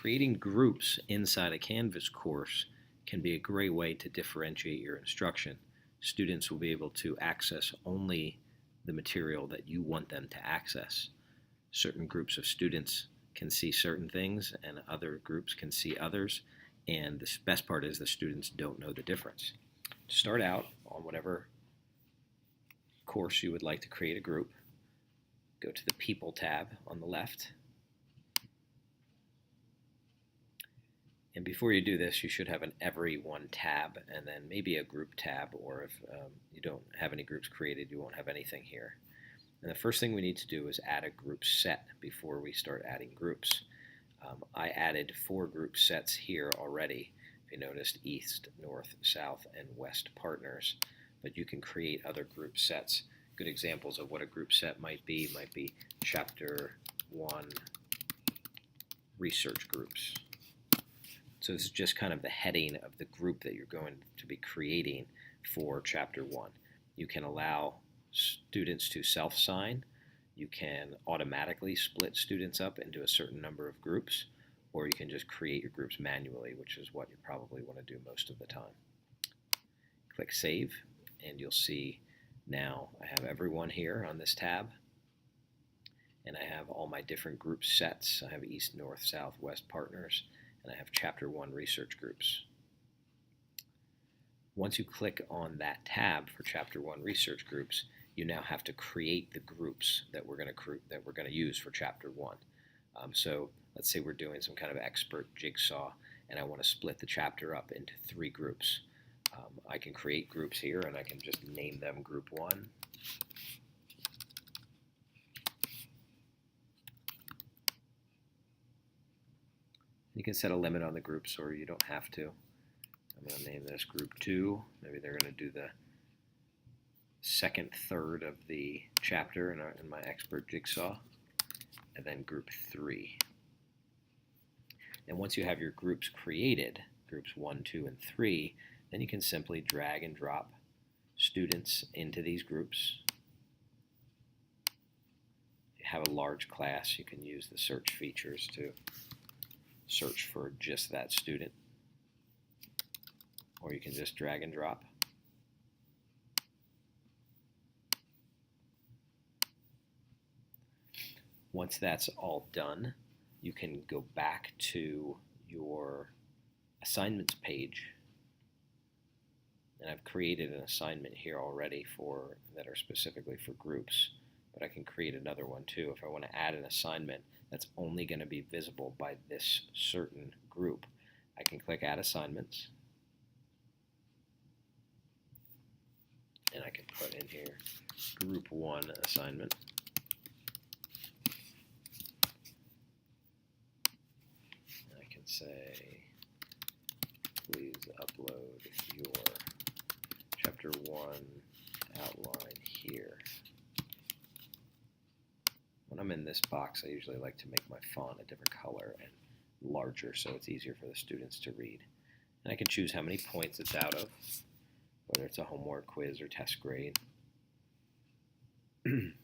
Creating groups inside a Canvas course can be a great way to differentiate your instruction. Students will be able to access only the material that you want them to access. Certain groups of students can see certain things and other groups can see others, and the best part is the students don't know the difference. To start out on whatever course you would like to create a group, go to the People tab on the left. And before you do this, you should have an Everyone tab and then maybe a Group tab, or if you don't have any groups created, you won't have anything here. And the first thing we need to do is add a group set before we start adding groups. I added 4 group sets here already. If you noticed, East, North, South, and West partners. But you can create other group sets. Good examples of what a group set might be Chapter 1 research groups. So this is just kind of the heading of the group that you're going to be creating for Chapter 1. You can allow students to self-sign. You can automatically split students up into a certain number of groups, or you can just create your groups manually, which is what you probably want to do most of the time. Click Save, and you'll see now I have everyone here on this tab, and I have all my different group sets. I have East, North, South, West partners, and I have Chapter 1 research groups. Once you click on that tab for Chapter 1 research groups, you now have to create the groups that we're going to use for Chapter 1. So let's say we're doing some kind of expert jigsaw, and I want to split the chapter up into 3 groups. I can create groups here, and I can just name them Group 1. You can set a limit on the groups, or you don't have to. I'm going to name this Group 2. Maybe they're going to do the second third of the chapter in my expert jigsaw, and then Group 3. And once you have your groups created, Groups 1, 2, and 3, then you can simply drag and drop students into these groups. If you have a large class, you can use the search features to search for just that student, or you can just drag and drop. Once that's all done, you can go back to your assignments page, and I've created an assignment here already that are specifically for groups, but I can create another one too. If I want to add an assignment that's only going to be visible by this certain group, I can click Add Assignments, and I can put in here Group 1 assignment. And I can say, please upload your Chapter 1 outline here. When I'm in this box, I usually like to make my font a different color and larger so it's easier for the students to read. And I can choose how many points it's out of, whether it's a homework, quiz, or test grade. And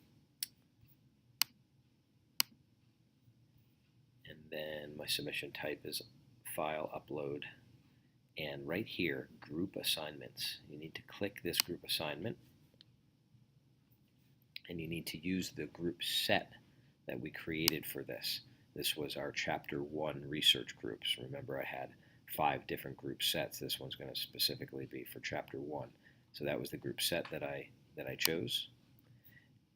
then my submission type is File Upload. And right here, Group Assignments. You need to click this group assignment, and you need to use the group set that we created for this. This was our Chapter 1 research groups. Remember, I had 5 different group sets. This one's going to specifically be for Chapter 1. So that was the group set that I chose.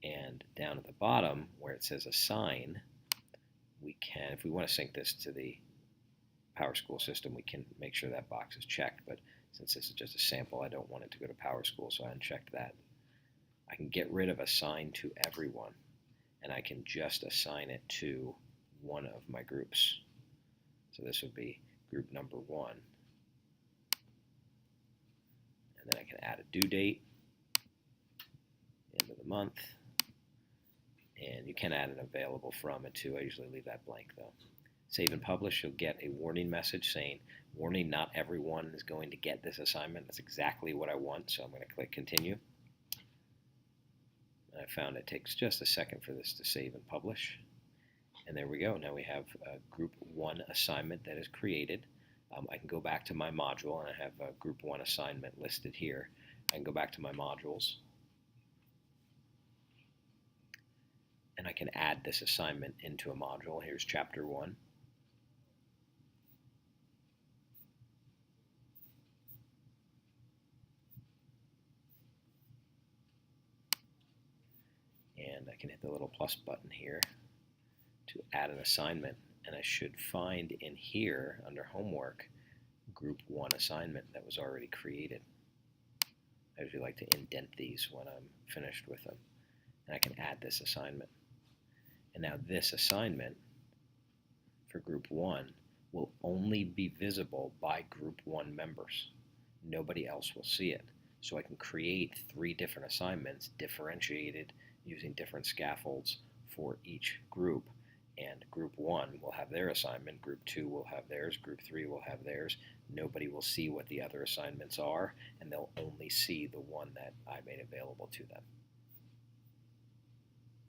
And down at the bottom where it says Assign, we can, if we want to sync this to the PowerSchool system, we can make sure that box is checked. But since this is just a sample, I don't want it to go to PowerSchool, so I unchecked that. I can get rid of Assign to Everyone, and I can just assign it to one of my groups. So this would be group number 1. And then I can add a due date, end of the month, and you can add an available from it too. I usually leave that blank though. Save and publish, you'll get a warning message saying, warning, not everyone is going to get this assignment. That's exactly what I want, so I'm going to click continue. And I found it takes just a second for this to save and publish. And there we go. Now we have a Group 1 assignment that is created. I can go back to my module, and I have a Group 1 assignment listed here. I can go back to my modules, and I can add this assignment into a module. Here's Chapter 1. And I can hit the little plus button here to add an assignment, and I should find in here under homework Group 1 assignment that was already created. I usually like to indent these when I'm finished with them, and I can add this assignment. And now this assignment for Group 1 will only be visible by Group 1 members. Nobody else will see it. So I can create 3 different assignments differentiated using different scaffolds for each group. And Group 1 will have their assignment, Group 2 will have theirs, Group 3 will have theirs. Nobody will see what the other assignments are, and they'll only see the one that I made available to them.